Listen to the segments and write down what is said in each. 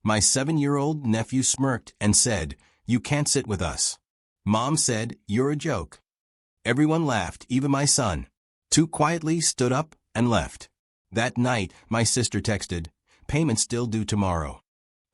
My 7-year-old nephew smirked and said, "You can't sit with us." Mom said, "You're a joke." Everyone laughed, even my son. Too quietly stood up and left. That night, my sister texted, "Payment still due tomorrow."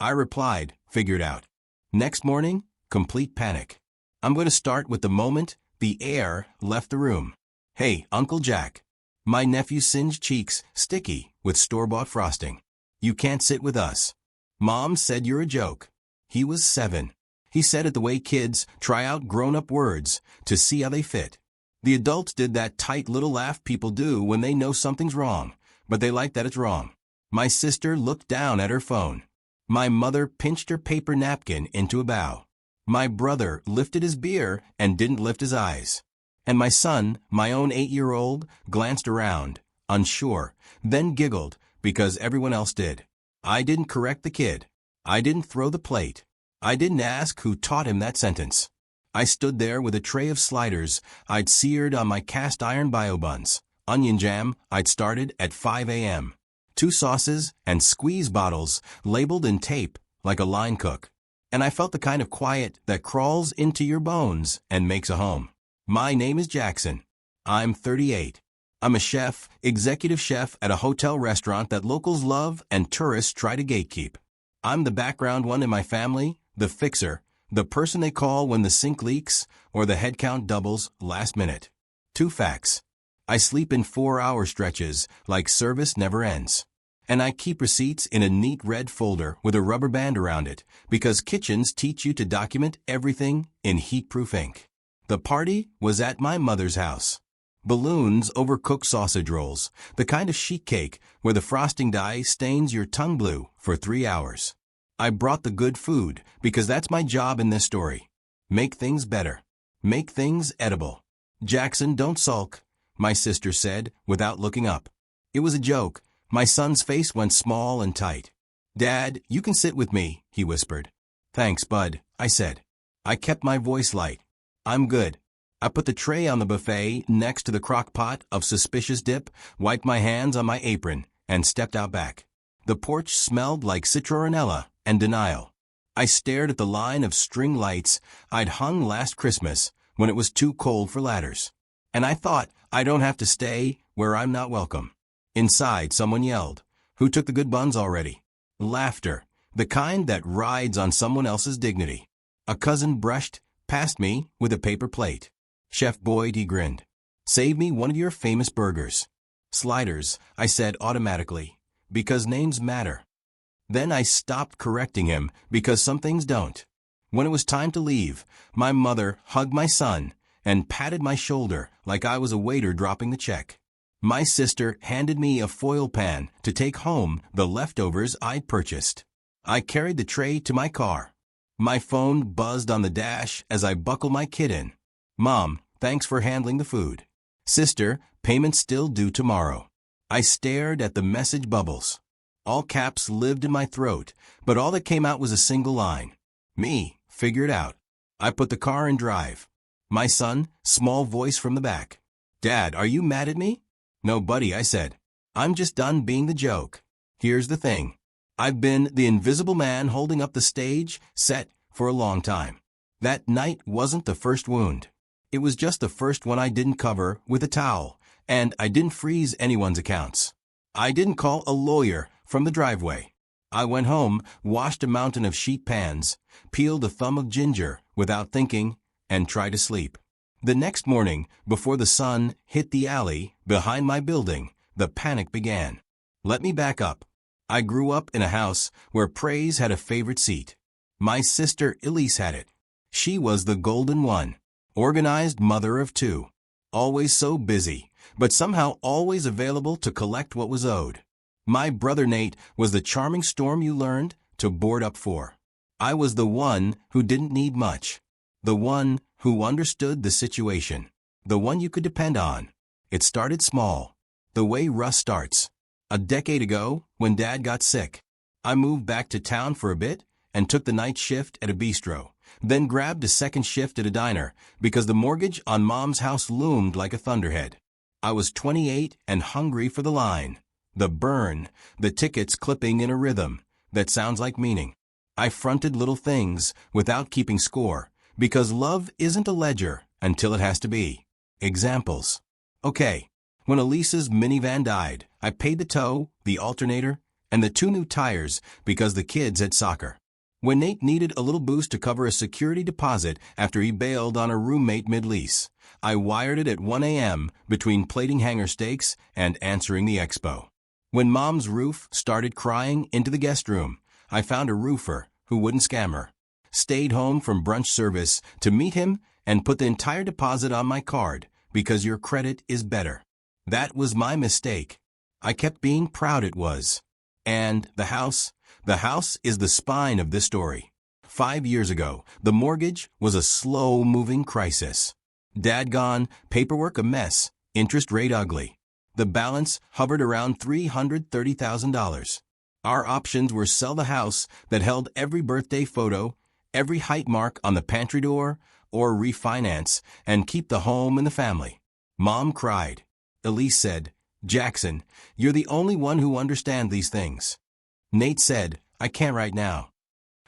I replied, "Figured out." Next morning, complete panic. I'm going to start with the moment the heir left the room. "Hey, Uncle Jack." My nephew's singed cheeks sticky with store-bought frosting. "You can't sit with us." Mom said, "You're a joke." He was 7. He said it the way kids try out grown-up words to see how they fit. The adults did that tight little laugh people do when they know something's wrong, but they like that it's wrong. My sister looked down at her phone. My mother pinched her paper napkin into a bow. My brother lifted his beer and didn't lift his eyes. And my son, my own 8-year-old, glanced around, unsure, then giggled because everyone else did. I didn't correct the kid. I didn't throw the plate. I didn't ask who taught him that sentence. I stood there with a tray of sliders I'd seared on my cast iron bio buns, onion jam I'd started at 5 a.m., 2 sauces and squeeze bottles labeled in tape like a line cook. And I felt the kind of quiet that crawls into your bones and makes a home. My name is Jackson. I'm 38. I'm a chef, executive chef at a hotel restaurant that locals love and tourists try to gatekeep. I'm the background one in my family, the fixer, the person they call when the sink leaks or the head count doubles last minute. 2 facts. I sleep in 4-hour stretches like service never ends. And I keep receipts in a neat red folder with a rubber band around it because kitchens teach you to document everything in heat-proof ink. The party was at my mother's house. Balloons over cooked sausage rolls, the kind of sheet cake where the frosting dye stains your tongue blue for 3 hours. I brought the good food because that's my job in this story. Make things better. Make things edible. "Jackson, don't sulk," my sister said without looking up. It was a joke. My son's face went small and tight. "Dad, you can sit with me," he whispered. "Thanks, bud," I said. I kept my voice light. "I'm good." I put the tray on the buffet next to the crock pot of suspicious dip, wiped my hands on my apron, and stepped out back. The porch smelled like citronella and denial. I stared at the line of string lights I'd hung last Christmas when it was too cold for ladders. And I thought, I don't have to stay where I'm not welcome. Inside, someone yelled, "Who took the good buns already?" Laughter, the kind that rides on someone else's dignity. A cousin brushed past me with a paper plate. "Chef Boyd," he grinned. "Save me one of your famous burgers." "Sliders," I said automatically, because names matter. Then I stopped correcting him because some things don't. When it was time to leave, my mother hugged my son and patted my shoulder like I was a waiter dropping the check. My sister handed me a foil pan to take home the leftovers I'd purchased. I carried the tray to my car. My phone buzzed on the dash as I buckled my kid in. "Mom, thanks for handling the food." "Sister, payment still due tomorrow." I stared at the message bubbles. All caps lived in my throat, but all that came out was a single line. "Me, figured out." I put the car in drive. My son, small voice from the back. "Dad, are you mad at me?" "No, buddy," I said. "I'm just done being the joke. Here's the thing. I've been the invisible man holding up the stage set for a long time. That night wasn't the first wound. It was just the first one I didn't cover with a towel, and I didn't freeze anyone's accounts. I didn't call a lawyer from the driveway. I went home, washed a mountain of sheet pans, peeled a thumb of ginger without thinking, and tried to sleep. The next morning, before the sun hit the alley behind my building, the panic began. Let me back up. I grew up in a house where praise had a favorite seat. My sister Elise had it. She was the golden one, organized mother of 2, always so busy, but somehow always available to collect what was owed. My brother Nate was the charming storm you learned to board up for. I was the one who didn't need much, the one who understood the situation, the one you could depend on. It started small, the way Russ starts. A decade ago, when Dad got sick, I moved back to town for a bit and took the night shift at a bistro, then grabbed a second shift at a diner because the mortgage on Mom's house loomed like a thunderhead. I was 28 and hungry for the line, the burn, the tickets clipping in a rhythm that sounds like meaning. I fronted little things without keeping score, because love isn't a ledger until it has to be. Examples. Okay, when Elise's minivan died, I paid the tow, the alternator, and the 2 new tires because the kids had soccer. When Nate needed a little boost to cover a security deposit after he bailed on a roommate mid-lease, I wired it at 1 a.m. between plating hanger steaks and answering the expo. When Mom's roof started crying into the guest room, I found a roofer who wouldn't scam her. Stayed home from brunch service to meet him and put the entire deposit on my card because your credit is better. That was my mistake. I kept being proud it was. And the house is the spine of this story. 5 years ago, the mortgage was a slow-moving crisis. Dad gone, paperwork a mess, interest rate ugly. The balance hovered around $330,000. Our options were sell the house that held every birthday photo, every height mark on the pantry door, or refinance and keep the home in the family. Mom cried. Elise said, "Jackson, you're the only one who understands these things." Nate said, "I can't right now,"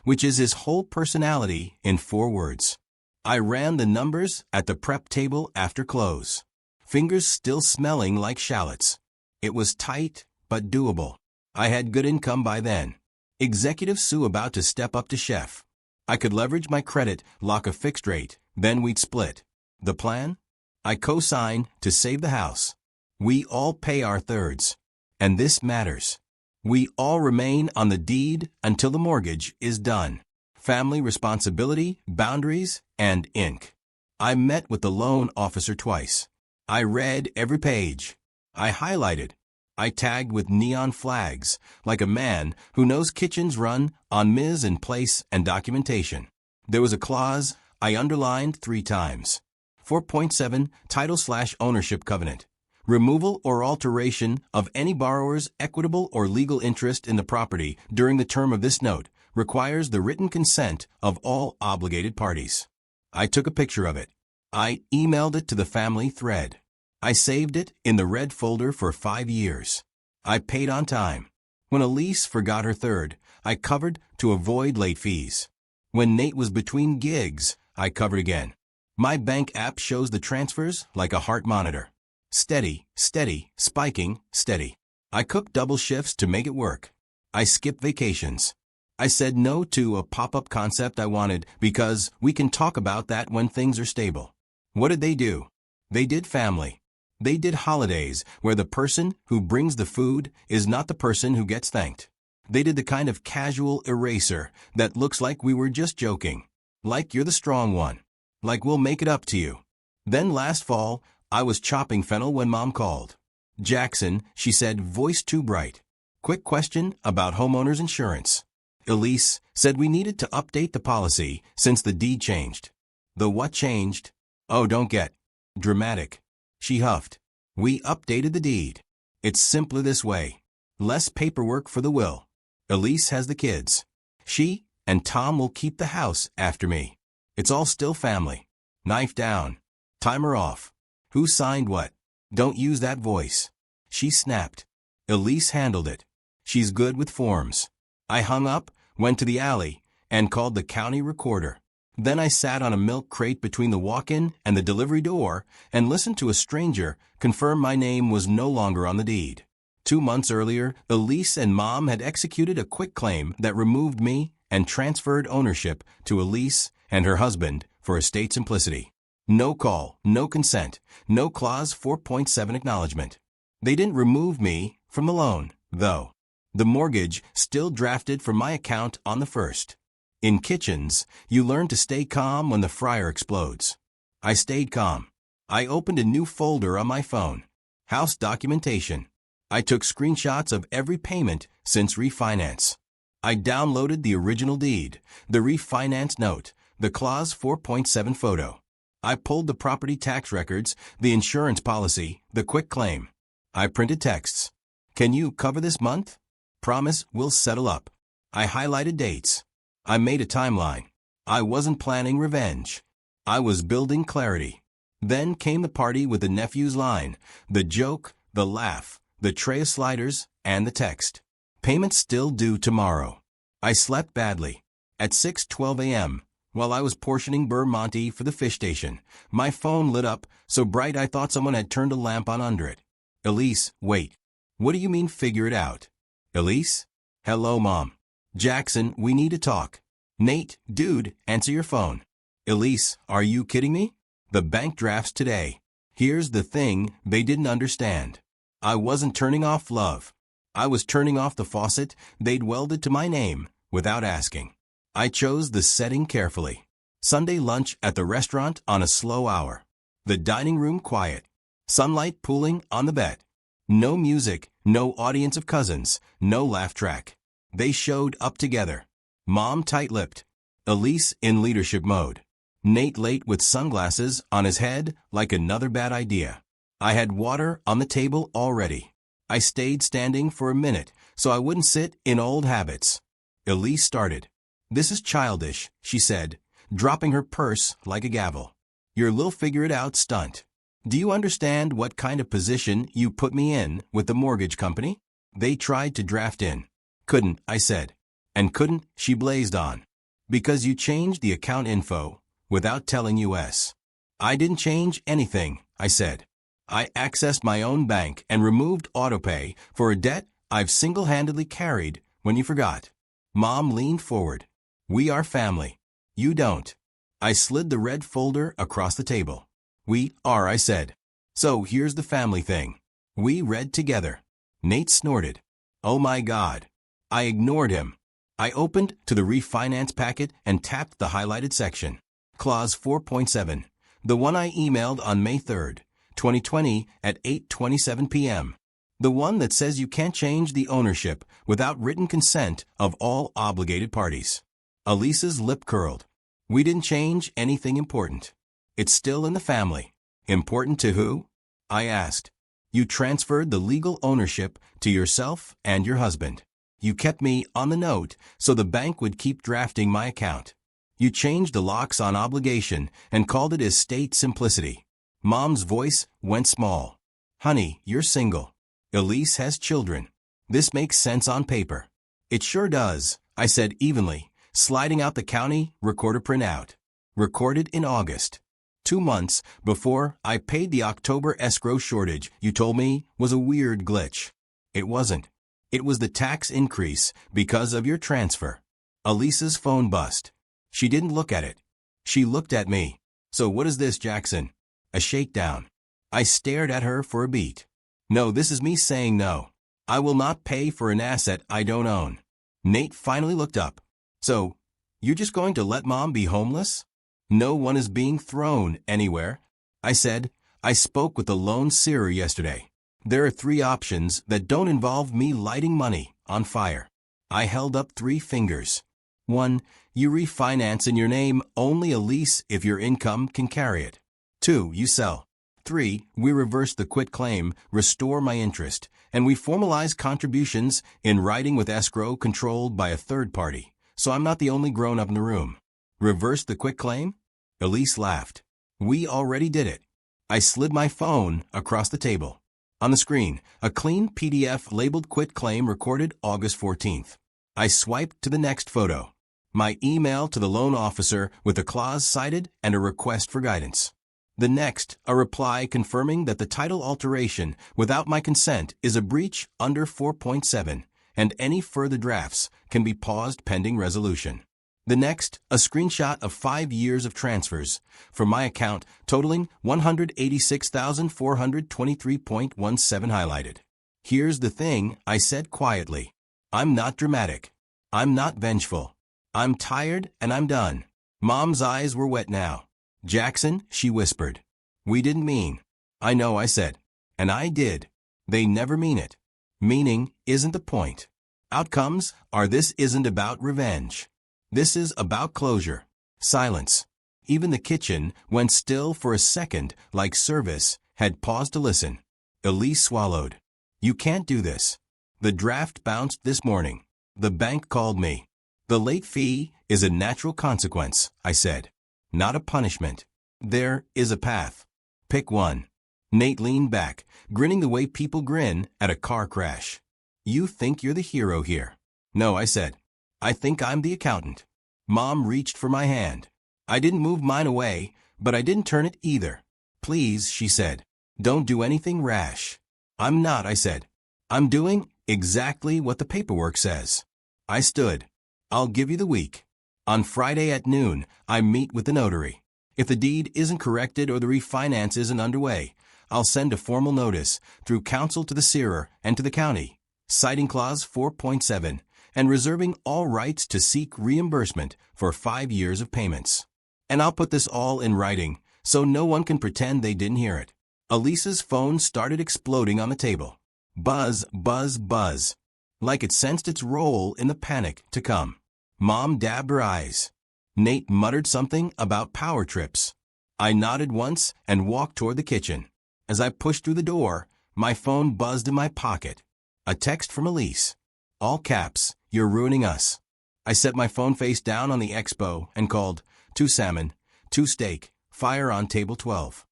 which is his whole personality in 4 words. I ran the numbers at the prep table after close. Fingers still smelling like shallots. It was tight, but doable. I had good income by then. Executive Sue about to step up to chef. I could leverage my credit, lock a fixed rate, then we'd split. The plan? I co-sign to save the house. We all pay our thirds. And this matters. We all remain on the deed until the mortgage is done. Family responsibility, boundaries, and ink. I met with the loan officer twice. I read every page. I highlighted. I tagged with neon flags, like a man who knows kitchens run on mise en place and documentation. There was a clause I underlined 3 times. 4.7 Title/ownership covenant. Removal or alteration of any borrower's equitable or legal interest in the property during the term of this note requires the written consent of all obligated parties. I took a picture of it. I emailed it to the family thread. I saved it in the red folder for 5 years. I paid on time. When Elise forgot her third, I covered to avoid late fees. When Nate was between gigs, I covered again. My bank app shows the transfers like a heart monitor. Steady, steady, spiking, steady. I cooked double shifts to make it work. I skipped vacations. I said no to a pop-up concept I wanted because we can talk about that when things are stable. What did they do? They did family. They did holidays where the person who brings the food is not the person who gets thanked. They did the kind of casual eraser that looks like we were just joking. Like you're the strong one. Like we'll make it up to you. Then last fall, I was chopping fennel when Mom called. "Jackson," she said, voice too bright. "Quick question about homeowners insurance." Elise said we needed to update the policy since the deed changed. The what changed? Oh, don't get dramatic. She huffed. We updated the deed. It's simpler this way. Less paperwork for the will. Elise has the kids. She and Tom will keep the house after me. It's all still family. Knife down. Timer off. Who signed what? Don't use that voice. She snapped. Elise handled it. She's good with forms. I hung up, went to the alley, and called the county recorder. Then I sat on a milk crate between the walk-in and the delivery door and listened to a stranger confirm my name was no longer on the deed. 2 months earlier, Elise and Mom had executed a quitclaim that removed me and transferred ownership to Elise and her husband for estate simplicity. No call, no consent, no clause 4.7 acknowledgement. They didn't remove me from the loan, though. The mortgage still drafted from my account on the 1st. In kitchens, you learn to stay calm when the fryer explodes. I stayed calm. I opened a new folder on my phone. House documentation. I took screenshots of every payment since refinance. I downloaded the original deed, the refinance note, the clause 4.7 photo. I pulled the property tax records, the insurance policy, the quick claim. I printed texts. Can you cover this month? Promise we'll settle up. I highlighted dates. I made a timeline. I wasn't planning revenge. I was building clarity. Then came the party with the nephew's line, the joke, the laugh, the tray of sliders, and the text. Payment still due tomorrow. I slept badly. At 6:12 a.m., while I was portioning Burr Monty for the fish station, my phone lit up so bright I thought someone had turned a lamp on under it. Elise, wait. What do you mean figure it out? Elise? Hello, Mom. Jackson, we need to talk. Nate, dude, answer your phone. Elise, are you kidding me? The bank drafts today. Here's the thing they didn't understand. I wasn't turning off love. I was turning off the faucet they'd welded to my name without asking. I chose the setting carefully. Sunday lunch at the restaurant on a slow hour. The dining room quiet. Sunlight pooling on the bed. No music, no audience of cousins, no laugh track. They showed up together. Mom tight-lipped. Elise in leadership mode. Nate late with sunglasses on his head like another bad idea. I had water on the table already. I stayed standing for a minute so I wouldn't sit in old habits. Elise started. This is childish, she said, dropping her purse like a gavel. Your little figure-it-out stunt. Do you understand what kind of position you put me in with the mortgage company? They tried to draft in. Couldn't, I said. And couldn't, she blazed on. Because you changed the account info without telling us. I didn't change anything, I said. I accessed my own bank and removed autopay for a debt I've single-handedly carried when you forgot. Mom leaned forward. We are family. You don't. I slid the red folder across the table. We are, I said. So here's the family thing. We read together. Nate snorted. Oh my God. I ignored him. I opened to the refinance packet and tapped the highlighted section. Clause 4.7. The one I emailed on May 3rd, 2020 at 8:27 p.m. The one that says you can't change the ownership without written consent of all obligated parties. Elise's lip curled. We didn't change anything important. It's still in the family. Important to who? I asked. You transferred the legal ownership to yourself and your husband. You kept me on the note so the bank would keep drafting my account. You changed the locks on obligation and called it estate simplicity. Mom's voice went small. Honey, you're single. Elise has children. This makes sense on paper. It sure does, I said evenly, sliding out the county recorder printout. Recorded in August. 2 months before I paid the October escrow shortage you told me was a weird glitch. It wasn't. It was the tax increase because of your transfer. Elise's phone buzzed. She didn't look at it. She looked at me. So what is this, Jackson? A shakedown. I stared at her for a beat. No, this is me saying no. I will not pay for an asset I don't own. Nate finally looked up. So, you're just going to let Mom be homeless? No one is being thrown anywhere. I said, I spoke with the loan seer yesterday. There are 3 options that don't involve me lighting money on fire. I held up 3 fingers. 1. You refinance in your name only a lease if your income can carry it. 2. You sell. 3. We reverse the quitclaim, restore my interest, and we formalize contributions in writing with escrow controlled by a third party, so I'm not the only grown-up in the room. Reverse the quitclaim? Elise laughed. We already did it. I slid my phone across the table. On the screen, a clean PDF labeled quitclaim recorded August 14th. I swiped to the next photo. My email to the loan officer with a clause cited and a request for guidance. The next, a reply confirming that the title alteration without my consent is a breach under 4.7, and any further drafts can be paused pending resolution. The next, a screenshot of 5 years of transfers from my account totaling $186,423.17 highlighted. Here's the thing, I said quietly. I'm not dramatic. I'm not vengeful. I'm tired and I'm done. Mom's eyes were wet now. Jackson, she whispered. We didn't mean. I know, I said. And I did. They never mean it. Meaning isn't the point. Outcomes are this isn't about revenge. This is about closure. Silence. Even the kitchen went still for a second like service had paused to listen. Elise swallowed. You can't do this. The draft bounced this morning. The bank called me. The late fee is a natural consequence, I said. Not a punishment. There is a path. Pick one. Nate leaned back, grinning the way people grin at a car crash. You think you're the hero here. No, I said. I think I'm the accountant. Mom reached for my hand. I didn't move mine away, but I didn't turn it either. Please, she said. Don't do anything rash. I'm not, I said. I'm doing exactly what the paperwork says. I stood. I'll give you the week. On Friday at noon, I meet with the notary. If the deed isn't corrected or the refinance isn't underway, I'll send a formal notice through counsel to the seerer and to the county, citing clause 4.7 and reserving all rights to seek reimbursement for 5 years of payments. And I'll put this all in writing so no one can pretend they didn't hear it. Elise's phone started exploding on the table. Buzz, buzz, buzz. Like it sensed its role in the panic to come. Mom dabbed her eyes. Nate muttered something about power trips. I nodded once and walked toward the kitchen. As I pushed through the door, my phone buzzed in my pocket. A text from Elise. All caps, you're ruining us. I set my phone face down on the expo and called, 2 salmon, 2 steak, fire on table 12.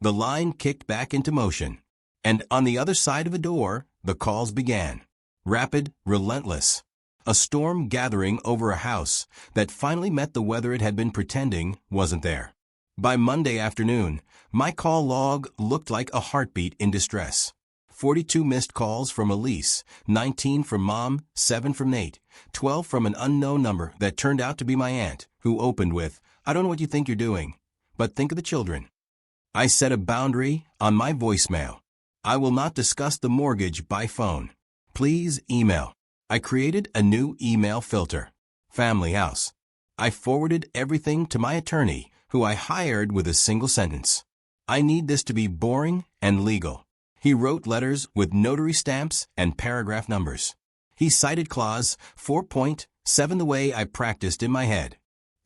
The line kicked back into motion. And on the other side of the door, the calls began. Rapid, relentless. A storm gathering over a house that finally met the weather it had been pretending wasn't there. By Monday afternoon, my call log looked like a heartbeat in distress. 42 missed calls from Elise, 19 from Mom, 7 from Nate, 12 from an unknown number that turned out to be my aunt, who opened with, I don't know what you think you're doing, but think of the children. I set a boundary on my voicemail. I will not discuss the mortgage by phone. Please email. I created a new email filter. Family House. I forwarded everything to my attorney, who I hired with a single sentence. I need this to be boring and legal. He wrote letters with notary stamps and paragraph numbers. He cited clause 4.7 the way I practiced in my head.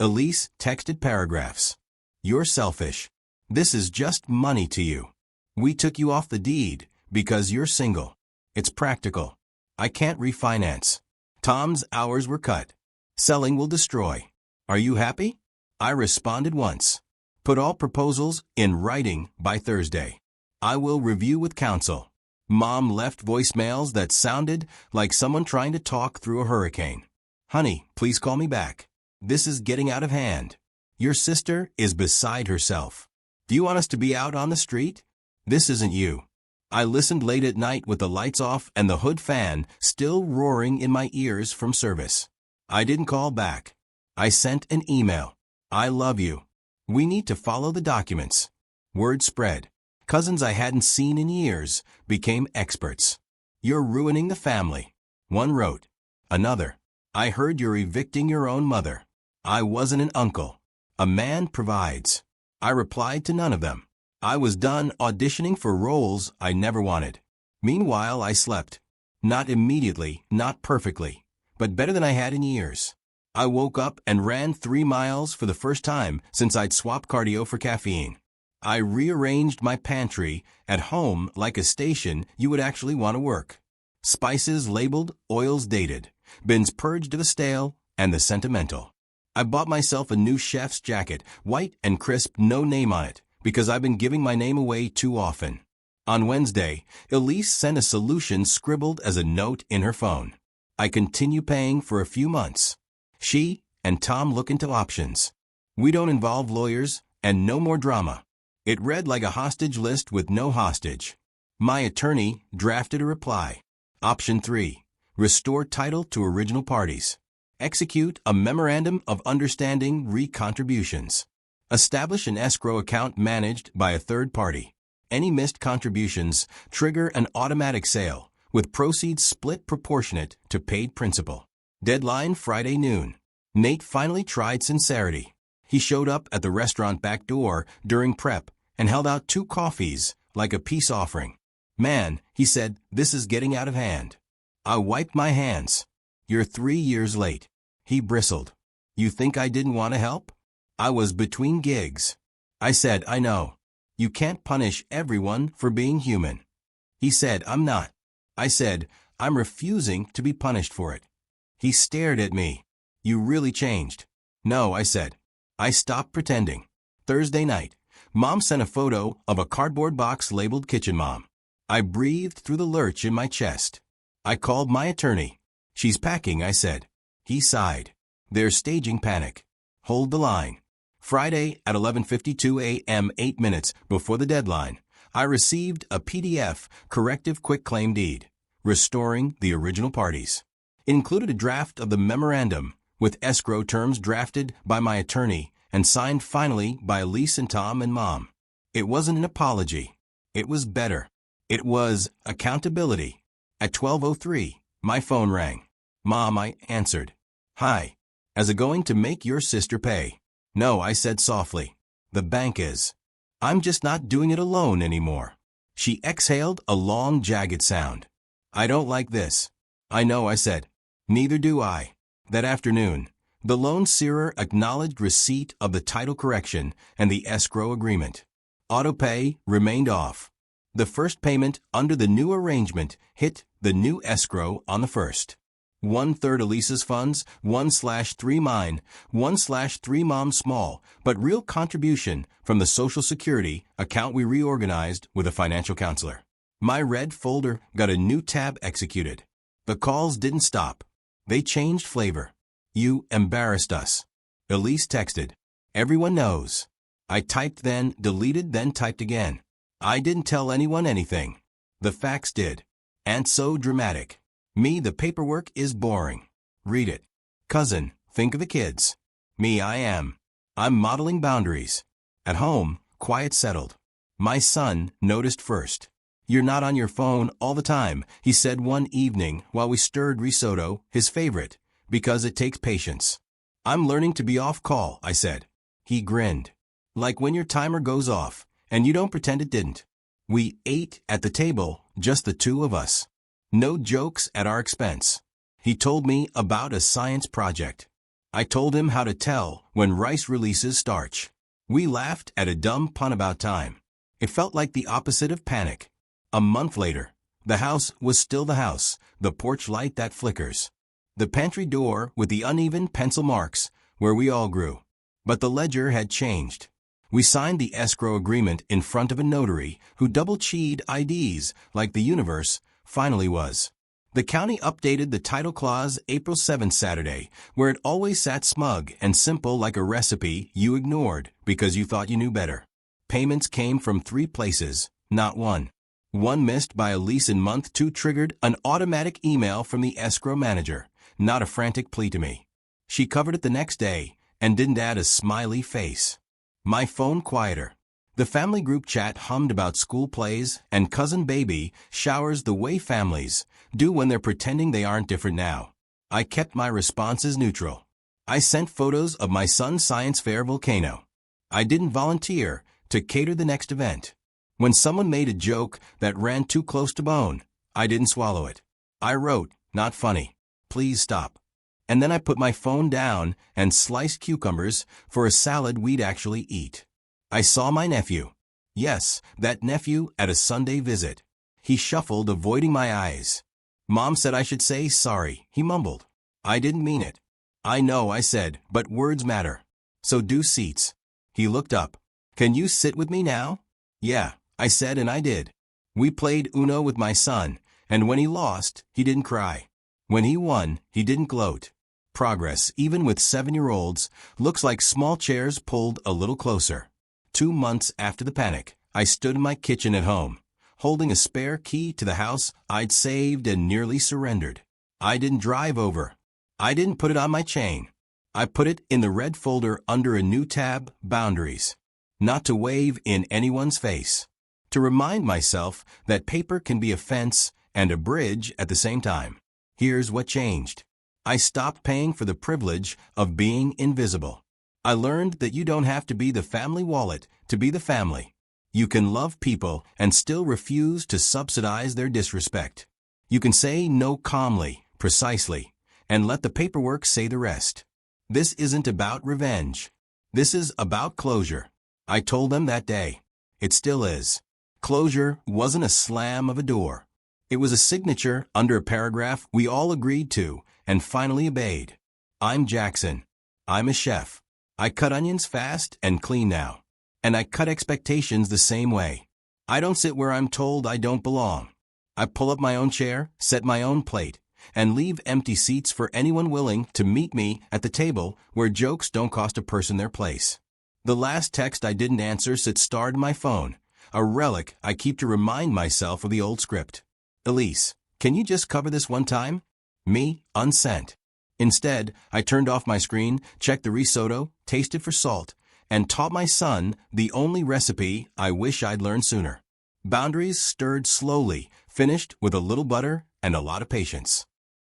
Elise texted paragraphs. You're selfish. This is just money to you. We took you off the deed because you're single. It's practical. I can't refinance. Tom's hours were cut. Selling will destroy. Are you happy? I responded once. Put all proposals in writing by Thursday. I will review with counsel. Mom left voicemails that sounded like someone trying to talk through a hurricane. Honey, please call me back. This is getting out of hand. Your sister is beside herself. Do you want us to be out on the street? This isn't you. I listened late at night with the lights off and the hood fan still roaring in my ears from service. I didn't call back. I sent an email. I love you. We need to follow the documents. Word spread. Cousins I hadn't seen in years became experts. You're ruining the family. One wrote. Another. I heard you're evicting your own mother. I wasn't an uncle. A man provides. I replied to none of them. I was done auditioning for roles I never wanted. Meanwhile, I slept. Not immediately, not perfectly, but better than I had in years. I woke up and ran 3 miles for the first time since I'd swapped cardio for caffeine. I rearranged my pantry at home like a station you would actually want to work. Spices labeled, oils dated, bins purged of the stale and the sentimental. I bought myself a new chef's jacket, white and crisp, no name on it, because I've been giving my name away too often. On Wednesday, Elise sent a solution scribbled as a note in her phone. I continue paying for a few months. She and Tom look into options. We don't involve lawyers and no more drama. It read like a hostage list with no hostage. My attorney drafted a reply. Option 3. Restore title to original parties. Execute a memorandum of understanding re-contributions. Establish an escrow account managed by a third party. Any missed contributions trigger an automatic sale, with proceeds split proportionate to paid principal. Deadline Friday noon. Nate finally tried sincerity. He showed up at the restaurant back door during prep and held out 2 coffees like a peace offering. Man, he said, this is getting out of hand. I wiped my hands. You're 3 years late. He bristled. You think I didn't want to help? I was between gigs. I said, I know. You can't punish everyone for being human. He said, I'm not. I said, I'm refusing to be punished for it. He stared at me. You really changed. No, I said. I stopped pretending. Thursday night, Mom sent a photo of a cardboard box labeled Kitchen Mom. I breathed through the lurch in my chest. I called my attorney. She's packing, I said. He sighed. They're staging panic. Hold the line. Friday at 11:52 a.m., 8 minutes before the deadline, I received a PDF corrective quitclaim deed, restoring the original parties. It included a draft of the memorandum with escrow terms drafted by my attorney and signed finally by Elise and Tom and Mom. It wasn't an apology. It was better. It was accountability. At 12:03, my phone rang. Mom, I answered. Hi. Is it going to make your sister pay? No, I said softly. The bank is. I'm just not doing it alone anymore. She exhaled a long, jagged sound. I don't like this. I know, I said. Neither do I. That afternoon, the loan searer acknowledged receipt of the title correction and the escrow agreement. Autopay remained off. The first payment under the new arrangement hit the new escrow on the 1st. 1/3 Elisa's funds, 1/3 mine, 1/3 Mom's small, but real contribution from the Social Security account we reorganized with a financial counselor. My red folder got a new tab executed. The calls didn't stop. They changed flavor. You embarrassed us. Elise texted. Everyone knows. I typed, then deleted, then typed again. I didn't tell anyone anything. The facts did. And so dramatic. Me, the paperwork is boring. Read it. Cousin, think of the kids. Me, I'm modeling boundaries. At home, quiet settled. My son noticed first. You're not on your phone all the time, he said one evening while we stirred risotto, his favorite, because it takes patience. I'm learning to be off call, I said. He grinned. Like when your timer goes off, and you don't pretend it didn't. We ate at the table, just the two of us. No jokes at our expense. He told me about a science project. I told him how to tell when rice releases starch. We laughed at a dumb pun about time. It felt like the opposite of panic. A month later, the house was still the house, the porch light that flickers. The pantry door with the uneven pencil marks where we all grew. But the ledger had changed. We signed the escrow agreement in front of a notary who double-cheated IDs like the universe finally was. The county updated the title clause April 7th Saturday, where it always sat smug and simple like a recipe you ignored because you thought you knew better. Payments came from 3 places, not one. One missed by Elise in month 2 triggered an automatic email from the escrow manager, not a frantic plea to me. She covered it the next day and didn't add a smiley face. My phone quieter. The family group chat hummed about school plays and cousin baby showers the way families do when they're pretending they aren't different now. I kept my responses neutral. I sent photos of my son's science fair volcano. I didn't volunteer to cater the next event. When someone made a joke that ran too close to bone, I didn't swallow it. I wrote, not funny. Please stop. And then I put my phone down and sliced cucumbers for a salad we'd actually eat. I saw my nephew. Yes, that nephew at a Sunday visit. He shuffled, avoiding my eyes. Mom said I should say sorry, he mumbled. I didn't mean it. I know, I said, but words matter. So do seats. He looked up. Can you sit with me now? Yeah, I said, and I did. We played Uno with my son, and when he lost, he didn't cry. When he won, he didn't gloat. Progress, even with 7-year-olds, looks like small chairs pulled a little closer. 2 months after the panic, I stood in my kitchen at home, holding a spare key to the house I'd saved and nearly surrendered. I didn't drive over. I didn't put it on my chain. I put it in the red folder under a new tab, Boundaries. Not to wave in anyone's face. To remind myself that paper can be a fence and a bridge at the same time. Here's what changed. I stopped paying for the privilege of being invisible. I learned that you don't have to be the family wallet to be the family. You can love people and still refuse to subsidize their disrespect. You can say no calmly, precisely, and let the paperwork say the rest. This isn't about revenge. This is about closure. I told them that day. It still is. Closure wasn't a slam of a door. It was a signature under a paragraph we all agreed to and finally obeyed. I'm Jackson. I'm a chef. I cut onions fast and clean now. And I cut expectations the same way. I don't sit where I'm told I don't belong. I pull up my own chair, set my own plate, and leave empty seats for anyone willing to meet me at the table where jokes don't cost a person their place. The last text I didn't answer sits starred in my phone, a relic I keep to remind myself of the old script. Elise, can you just cover this one time? Me, unsent. Instead, I turned off my screen, checked the risotto, tasted for salt, and taught my son the only recipe I wish I'd learned sooner. Boundaries stirred slowly, finished with a little butter and a lot of patience.